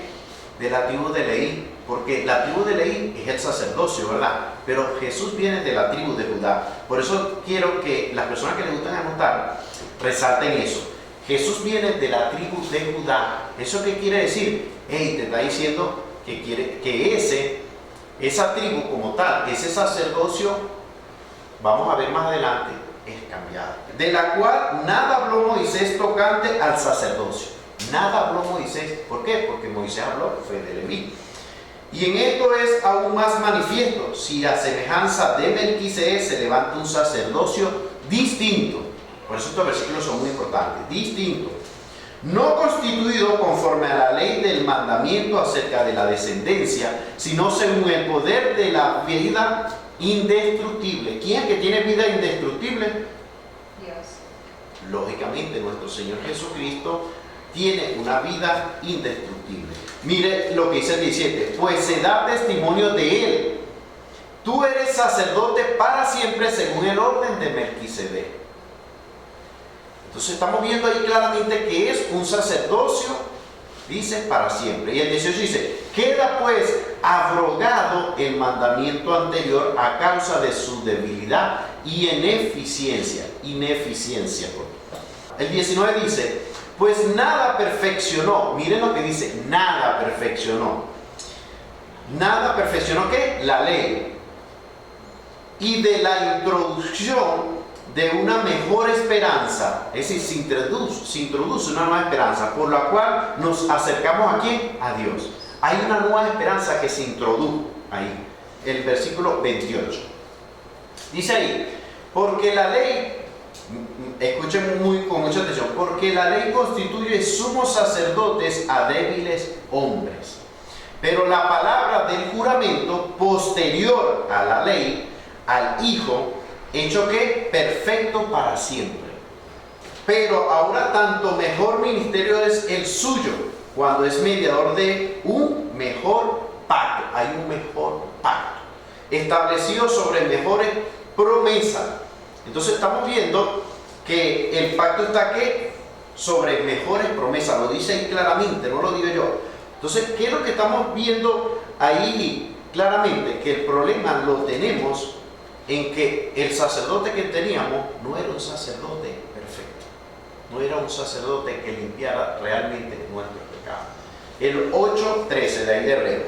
de la tribu de Leví, porque la tribu de Leví es el sacerdocio, ¿verdad? Pero Jesús viene de la tribu de Judá. Por eso quiero que las personas que les gustan anotar resalten eso. Jesús viene de la tribu de Judá. ¿Eso qué quiere decir? Te está diciendo que quiere que esa tribu como tal, ese sacerdocio, vamos a ver más adelante, es cambiado. De la cual nada habló Moisés tocante al sacerdocio. Nada habló Moisés. ¿Por qué? Porque Moisés habló, fue de Leví. Y en esto es aún más manifiesto, si a semejanza de Melquisedec se levanta un sacerdocio distinto. Por eso estos versículos son muy importantes. Distinto. No constituido conforme a la ley del mandamiento acerca de la descendencia, sino según el poder de la vida indestructible. ¿Quién es que tiene vida indestructible? Dios. Lógicamente, nuestro Señor Jesucristo tiene una vida indestructible. Mire lo que dice el 17. Pues se da testimonio de él. Tú eres sacerdote para siempre según el orden de Melquisedec. Entonces estamos viendo ahí claramente que es un sacerdocio, dice, para siempre. Y el 18 dice, queda pues abrogado el mandamiento anterior a causa de su debilidad y ineficiencia. El 19 dice, pues nada perfeccionó. Miren lo que dice, nada perfeccionó. Nada perfeccionó, ¿qué? La ley. Y de la introducción de una mejor esperanza, es decir, se introduce una nueva esperanza, por la cual nos acercamos ¿a quién? A Dios. Hay una nueva esperanza que se introdujo ahí. El versículo 28. Dice ahí, porque la ley, escuchen con mucha atención, porque la ley constituye sumos sacerdotes a débiles hombres. Pero la palabra del juramento posterior a la ley, al Hijo, hecho que perfecto para siempre. Pero ahora tanto mejor ministerio es el suyo, cuando es mediador de un mejor pacto. Hay un mejor pacto establecido sobre mejores promesas. Entonces estamos viendo que el pacto está ¿qué? Sobre mejores promesas. Lo dice ahí claramente, no lo digo yo. Entonces, ¿qué es lo que estamos viendo ahí claramente que el problema lo tenemos en que el sacerdote que teníamos no era un sacerdote perfecto, no era un sacerdote que limpiara realmente nuestros pecados. El 8:13 de ahí de Hebreo.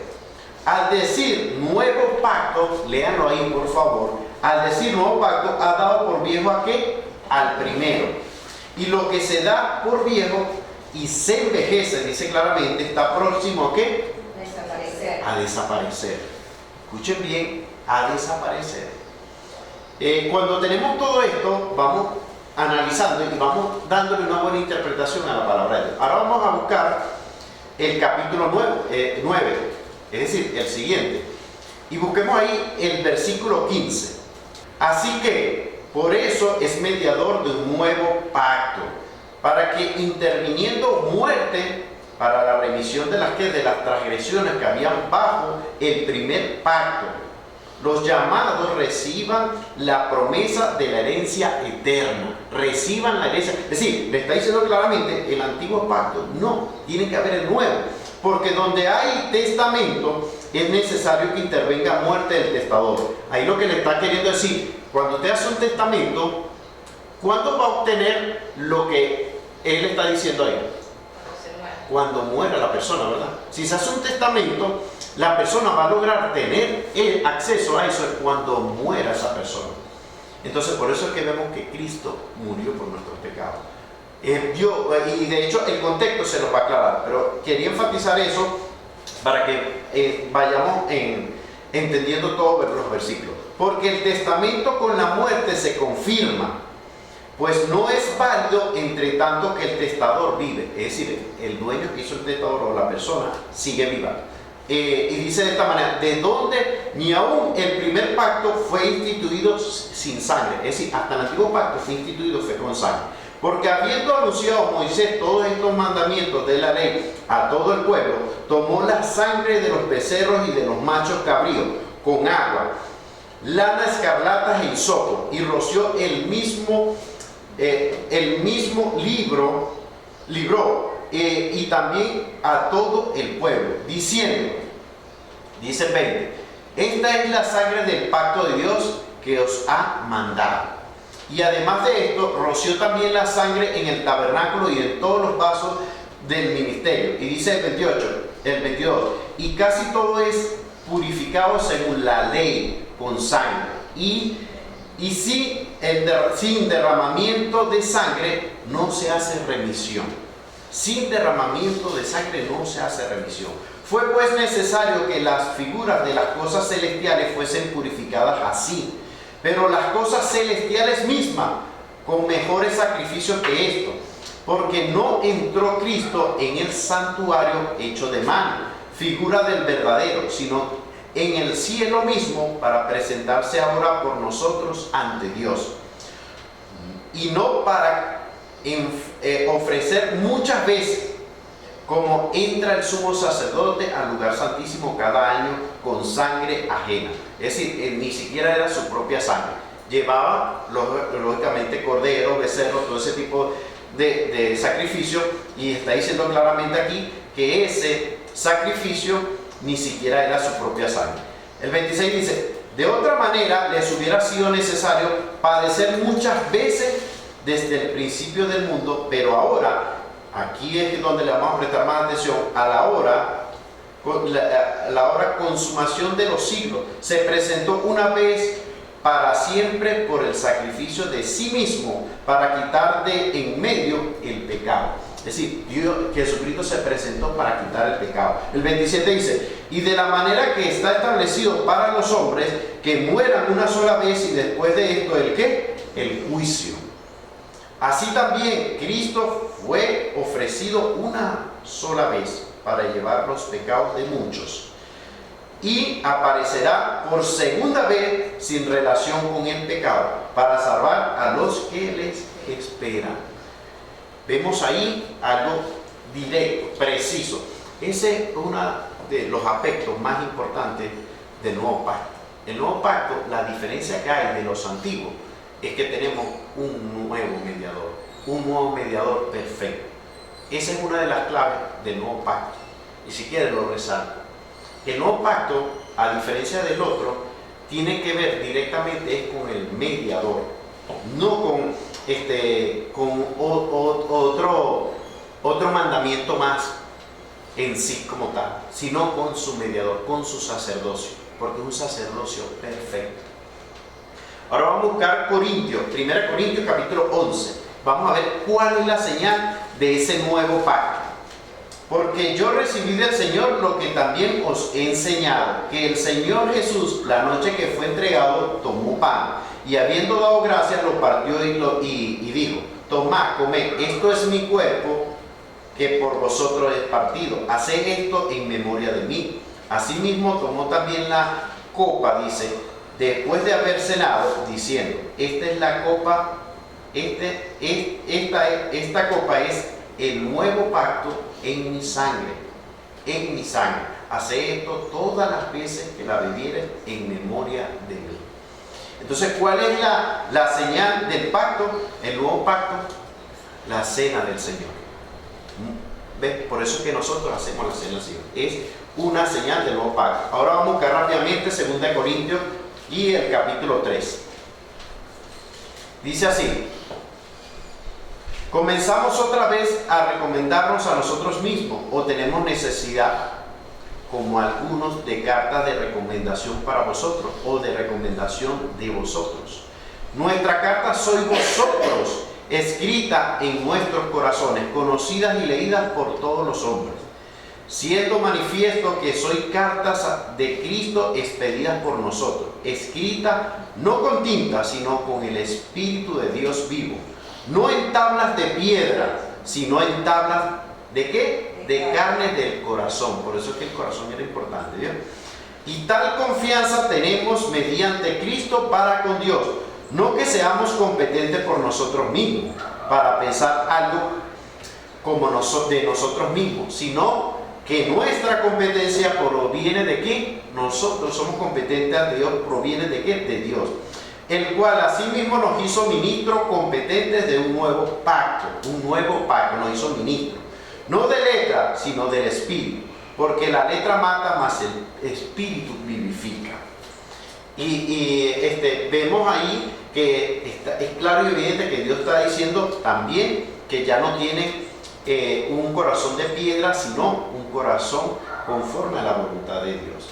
Al decir nuevo pacto, léanlo ahí por favor, al decir nuevo pacto, ha dado por viejo ¿a qué? Al primero. Y lo que se da por viejo y se envejece, dice claramente, está próximo ¿a qué? Desaparecer. A desaparecer. Escuchen bien, a desaparecer. Cuando tenemos todo esto, vamos analizando y vamos dándole una buena interpretación a la palabra de Dios. Ahora vamos a buscar el capítulo 9, es decir, el siguiente. Y busquemos ahí el versículo 15. Así que, por eso es mediador de un nuevo pacto, para que interviniendo muerte para la remisión de las transgresiones que habían bajo el primer pacto, los llamados reciban la promesa de la herencia eterna. Reciban la herencia. Es decir, le está diciendo claramente, el antiguo pacto no, tiene que haber el nuevo. Porque donde hay testamento, es necesario que intervenga muerte del testador. Ahí lo que le está queriendo decir, cuando usted hace un testamento, ¿cuándo va a obtener lo que él está diciendo ahí? Cuando muera la persona, ¿verdad? Si se hace un testamento, la persona va a lograr tener el acceso a eso cuando muera esa persona. Entonces, por eso es que vemos que Cristo murió por nuestros pecados. Y de hecho, el contexto se nos va a aclarar, pero quería enfatizar eso para que vayamos entendiendo todos los versículos. Porque el testamento con la muerte se confirma, pues no es válido entre tanto que el testador vive. Es decir, el dueño que hizo el testador o la persona sigue viva. Y dice de esta manera, de donde ni aún el primer pacto fue instituido sin sangre. Es decir, hasta el antiguo pacto fue instituido fue con sangre. Porque habiendo anunciado Moisés todos estos mandamientos de la ley a todo el pueblo, tomó la sangre de los becerros y de los machos cabríos con agua, lana escarlata e hisopo, y roció el mismo libró y también a todo el pueblo, diciendo, dice 20, esta es la sangre del pacto de Dios que os ha mandado. Y además de esto, roció también la sangre en el tabernáculo y en todos los vasos del ministerio. Y dice el 22, y casi todo es purificado según la ley con sangre. Y sin derramamiento de sangre no se hace remisión. Sin derramamiento de sangre no se hace remisión. Fue pues necesario que las figuras de las cosas celestiales fuesen purificadas así, pero las cosas celestiales mismas con mejores sacrificios que esto, porque no entró Cristo en el santuario hecho de mano, figura del verdadero, sino en el cielo mismo para presentarse ahora por nosotros ante Dios, y no para ofrecer muchas veces como entra el sumo sacerdote al lugar santísimo cada año con sangre ajena. Es decir, ni siquiera era su propia sangre. Llevaba, lógicamente, cordero, becerro, todo ese tipo de sacrificio, y está diciendo claramente aquí que ese sacrificio ni siquiera era su propia sangre. El 26 dice, de otra manera les hubiera sido necesario padecer muchas veces desde el principio del mundo, pero ahora, aquí es donde le vamos a prestar más atención, a la hora consumación de los siglos, se presentó una vez para siempre por el sacrificio de sí mismo para quitar de en medio el pecado. Es decir, Jesucristo se presentó para quitar el pecado. El 27 dice, y de la manera que está establecido para los hombres que mueran una sola vez y después de esto, ¿el qué? El juicio. Así también Cristo fue ofrecido una sola vez para llevar los pecados de muchos, y aparecerá por segunda vez sin relación con el pecado para salvar a los que les esperan. Vemos ahí algo directo, preciso. Ese es uno de los aspectos más importantes del nuevo pacto. El nuevo pacto, la diferencia que hay de los antiguos es que tenemos un nuevo mediador perfecto. Esa es una de las claves del nuevo pacto. Y si quieren lo resalto. El nuevo pacto, a diferencia del otro, tiene que ver directamente con el mediador, no con otro mandamiento más en sí como tal, sino con su mediador, con su sacerdocio, porque es un sacerdocio perfecto. Ahora vamos a buscar Corintios, 1 Corintios capítulo 11. Vamos a ver cuál es la señal de ese nuevo pacto. Porque yo recibí del Señor lo que también os he enseñado, que el Señor Jesús, la noche que fue entregado, tomó pan, y habiendo dado gracias, lo partió y dijo: tomad, comed, esto es mi cuerpo, que por vosotros es partido. Haced esto en memoria de mí. Asimismo tomó también la copa, dice, después de haber cenado, diciendo: esta es la copa, esta copa es el nuevo pacto en mi sangre, en mi sangre. Haced esto todas las veces que la bebieres en memoria de mí. Entonces, ¿cuál es la señal del pacto? El nuevo pacto, la cena del Señor. ¿Ves? Por eso es que nosotros hacemos la cena del Señor. Es una señal del nuevo pacto. Ahora vamos a buscar rápidamente 2 Corintios y el capítulo 3. Dice así: ¿comenzamos otra vez a recomendarnos a nosotros mismos o tenemos necesidad, como algunos, de cartas de recomendación para vosotros o de recomendación de vosotros? Nuestra carta sois vosotros, escrita en nuestros corazones, conocidas y leídas por todos los hombres, siendo manifiesto que sois cartas de Cristo expedidas por nosotros, escritas no con tinta, sino con el Espíritu de Dios vivo, no en tablas de piedra, sino en tablas ¿de qué? De carne del corazón. Por eso es que el corazón era importante, ¿bien? Y tal confianza tenemos mediante Cristo para con Dios, no que seamos competentes por nosotros mismos para pensar algo como de nosotros mismos, sino que nuestra competencia proviene de ¿qué? Nosotros somos competentes a Dios, proviene de ¿qué? De Dios, el cual asimismo nos hizo ministros competentes de un nuevo pacto, nos hizo ministros, no de letra, sino del Espíritu, porque la letra mata, mas el Espíritu vivifica. Y vemos ahí que es claro y evidente que Dios está diciendo también que ya no tiene un corazón de piedra, sino un corazón conforme a la voluntad de Dios.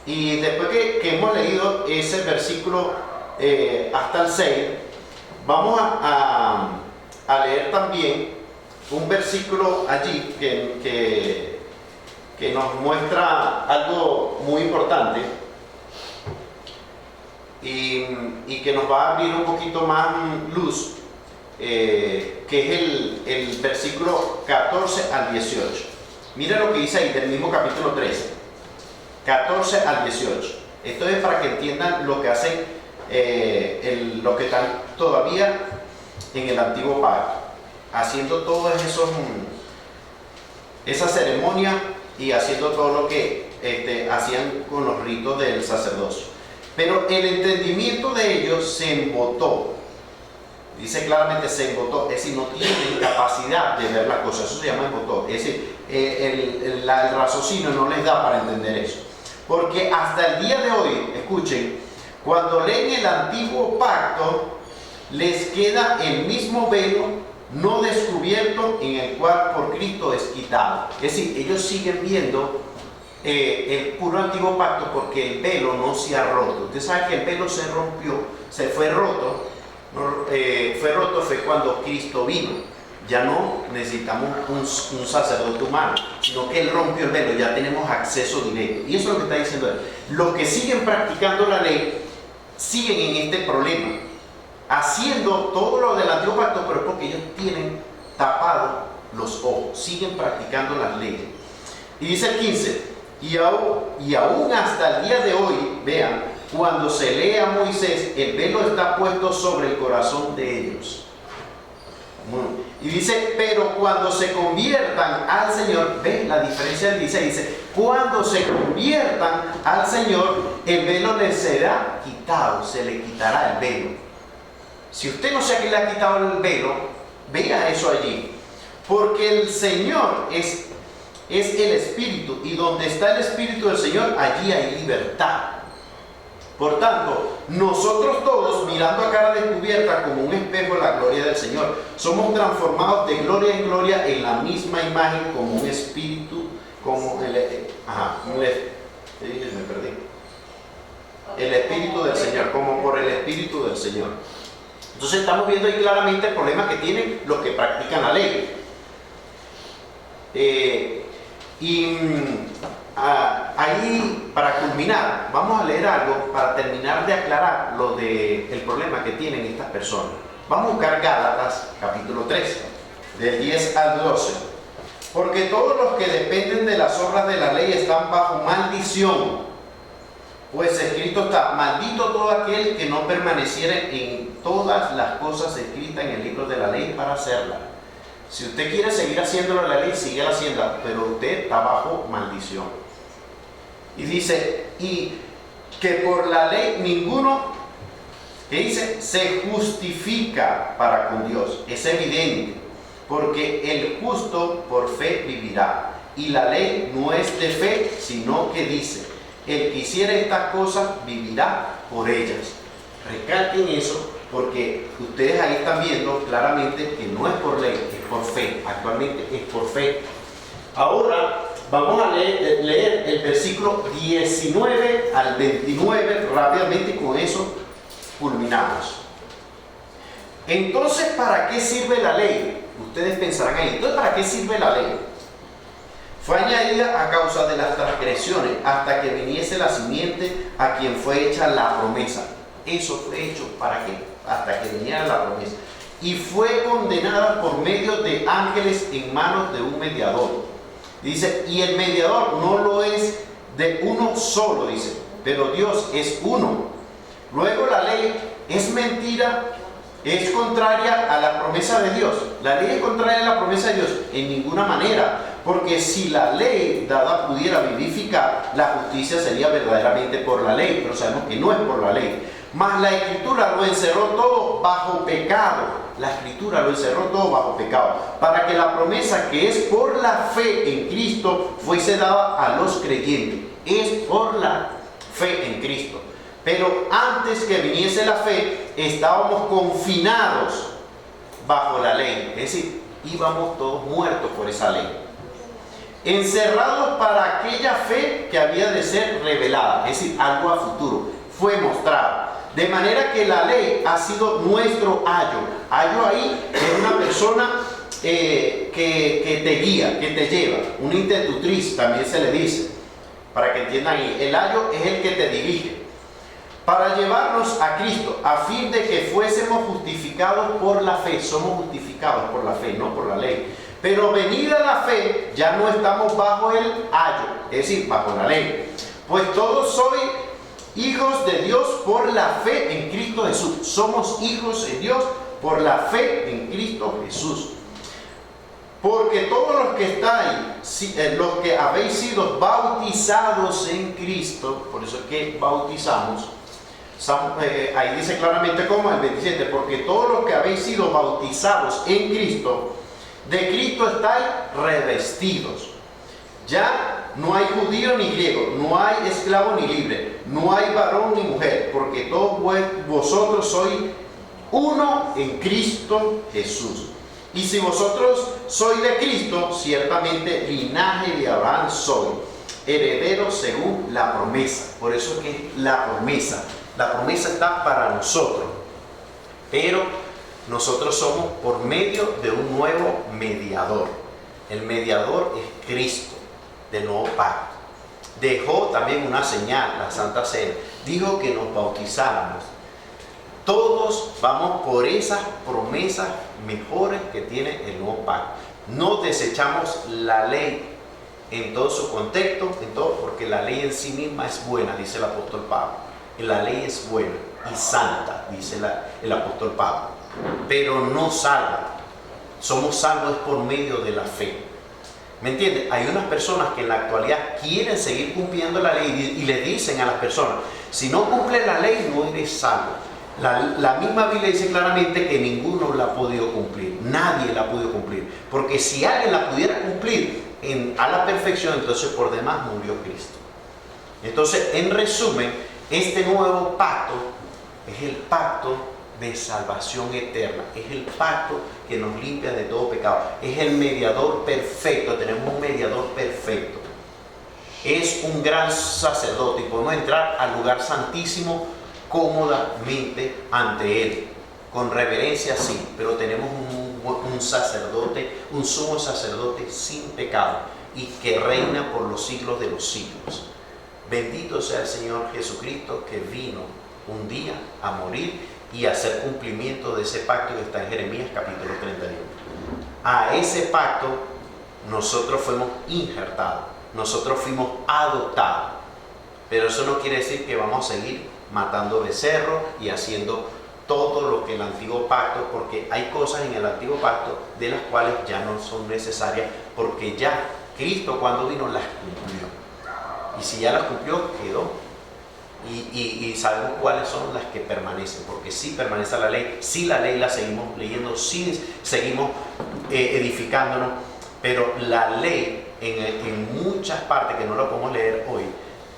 Y después que hemos leído ese versículo hasta el 6, vamos a leer también un versículo allí que nos muestra algo muy importante y que nos va a abrir un poquito más luz, que es el versículo 14 al 18. Mira lo que dice ahí del mismo capítulo 13, 14 al 18. Esto es para que entiendan lo que hacen los que están todavía en el antiguo pacto, haciendo todas esas ceremonias y haciendo todo lo que hacían con los ritos del sacerdocio. Pero el entendimiento de ellos se embotó. Dice claramente se embotó, es decir, no tienen capacidad de ver las cosas. Eso se llama embotó. Es decir, el raciocinio no les da para entender eso. Porque hasta el día de hoy, escuchen, cuando leen el antiguo pacto, les queda el mismo velo no descubierto, en el cual por Cristo es quitado. Es decir, ellos siguen viendo el puro antiguo pacto porque el velo no se ha roto. Usted sabe que el velo se rompió, se fue roto. Fue cuando Cristo vino. Ya no necesitamos un sacerdote humano, sino que Él rompió el velo, ya tenemos acceso directo. Y eso es lo que está diciendo Él. Los que siguen practicando la ley siguen en este problema, haciendo todo lo del antiguo pacto, pero es porque ellos tienen tapados los ojos, siguen practicando las leyes. Y dice el 15, y aún hasta el día de hoy, vean, cuando se lee a Moisés, el velo está puesto sobre el corazón de ellos. Y dice, pero cuando se conviertan al Señor, ¿ven la diferencia del 16? Dice, cuando se conviertan al Señor, el velo les será quitado, se le quitará el velo. Si usted no sé a qué le ha quitado el velo, vea eso allí. Porque el Señor es es el Espíritu, y donde está el Espíritu del Señor, allí hay libertad. Por tanto, nosotros todos, mirando a cara descubierta como un espejo la gloria del Señor, somos transformados de gloria en gloria en la misma imagen como un espíritu, como me perdí. El Espíritu del Señor, como por el Espíritu del Señor. Entonces estamos viendo ahí claramente el problema que tienen los que practican la ley. Ahí, para culminar, vamos a leer algo para terminar de aclarar el problema que tienen estas personas. Vamos a buscar Gálatas, capítulo 3, del 10 al 12. Porque todos los que dependen de las obras de la ley están bajo maldición. Pues escrito está: maldito todo aquel que no permaneciere en todas las cosas escritas en el libro de la ley para hacerlas. Si usted quiere seguir haciéndolo la ley, sigue haciéndola, pero usted está bajo maldición. Y dice, y que por la ley ninguno, que dice, se justifica para con Dios. Es evidente, porque el justo por fe vivirá. Y la ley no es de fe, sino que dice, el que hiciere estas cosas vivirá por ellas. Recalquen eso, porque ustedes ahí están viendo claramente que no es por ley, es por fe. Actualmente es por fe. Ahora vamos a leer el versículo 19 al 29 rápidamente, y con eso culminamos. Entonces, ¿para qué sirve la ley? Ustedes pensarán ahí, entonces, ¿para qué sirve la ley? Fue añadida a causa de las transgresiones, hasta que viniese la simiente a quien fue hecha la promesa. Eso fue hecho, ¿para qué? Hasta que viniera la promesa. Y fue condenada por medio de ángeles en manos de un mediador. Dice, y el mediador no lo es de uno solo, dice, pero Dios es uno. Luego la ley es mentira, es contraria a la promesa de Dios. La ley es contraria a la promesa de Dios en ninguna manera. Porque si la ley dada pudiera vivificar, la justicia sería verdaderamente por la ley, pero sabemos que no es por la ley. Mas la Escritura lo encerró todo bajo pecado. La Escritura lo encerró todo bajo pecado, para que la promesa que es por la fe en Cristo fuese dada a los creyentes. Es por la fe en Cristo. Pero antes que viniese la fe, estábamos confinados bajo la ley. Es decir, íbamos todos muertos por esa ley, encerrados para aquella fe que había de ser revelada, es decir, algo a futuro, fue mostrado. De manera que la ley ha sido nuestro ayo. Ayo ahí es una persona que te guía, que te lleva, una institutriz también se le dice, para que entiendan ahí. El ayo es el que te dirige, para llevarnos a Cristo, a fin de que fuésemos justificados por la fe. Somos justificados por la fe, no por la ley. Pero venida la fe, ya no estamos bajo el ayo, es decir, bajo la ley. Pues todos sois hijos de Dios por la fe en Cristo Jesús. Somos hijos de Dios por la fe en Cristo Jesús. Porque todos los que estáis, los que habéis sido bautizados en Cristo, por eso es que bautizamos, ahí dice claramente como el 27, porque todos los que habéis sido bautizados en Cristo, de Cristo estáis revestidos. Ya no hay judío ni griego, no hay esclavo ni libre, no hay varón ni mujer, porque todos vosotros sois uno en Cristo Jesús. Y si vosotros sois de Cristo, ciertamente linaje de Abraham sois, herederos según la promesa. Por eso es que la promesa está para nosotros, pero nosotros somos por medio de un nuevo mediador. El mediador es Cristo, del nuevo pacto. Dejó también una señal, la Santa Cena. Dijo que nos bautizáramos. Todos vamos por esas promesas mejores que tiene el nuevo pacto. No desechamos la ley en todo su contexto, porque la ley en sí misma es buena, dice el apóstol Pablo. La ley es buena y santa, dice el apóstol Pablo, pero no salva. Somos salvos por medio de la fe. ¿Me entiendes? Hay unas personas que en la actualidad quieren seguir cumpliendo la ley y le dicen a las personas, si no cumples la ley no eres salvo. La misma Biblia dice claramente que ninguno la ha podido cumplir, nadie la ha podido cumplir, porque si alguien la pudiera cumplir, a la perfección, entonces por demás murió Cristo. Entonces, en resumen, este nuevo pacto es el pacto de salvación eterna, es el pacto que nos limpia de todo pecado, es el mediador perfecto, tenemos un mediador perfecto, es un gran sacerdote y podemos entrar al lugar santísimo cómodamente ante Él, con reverencia sí, pero tenemos un sacerdote, un sumo sacerdote sin pecado y que reina por los siglos de los siglos. Bendito sea el Señor Jesucristo, que vino un día a morir y a hacer cumplimiento de ese pacto que está en Jeremías capítulo 31. A ese pacto nosotros fuimos injertados, nosotros fuimos adoptados, pero eso no quiere decir que vamos a seguir matando becerros y haciendo todo lo que el antiguo pacto, porque hay cosas en el antiguo pacto de las cuales ya no son necesarias, porque ya Cristo cuando vino las cumplió. Y si ya las cumplió, quedó. Y sabemos cuáles son las que permanecen, porque sí permanece la ley, sí la ley la seguimos leyendo, sí seguimos edificándonos, pero la ley en muchas partes que no la podemos leer hoy,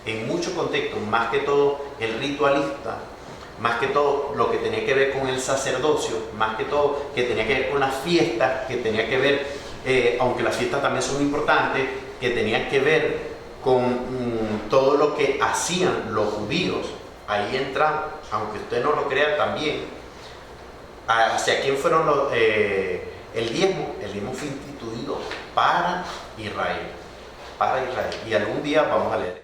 en muchos contextos, más que todo el ritualista, más que todo lo que tenía que ver con el sacerdocio, más que todo que tenía que ver con las fiestas, que tenía que ver, aunque las fiestas también son importantes, que tenían que ver con todo lo que hacían los judíos. Ahí entra, aunque usted no lo crea también, hacia quién fueron el diezmo fue instituido para Israel, y algún día vamos a leer.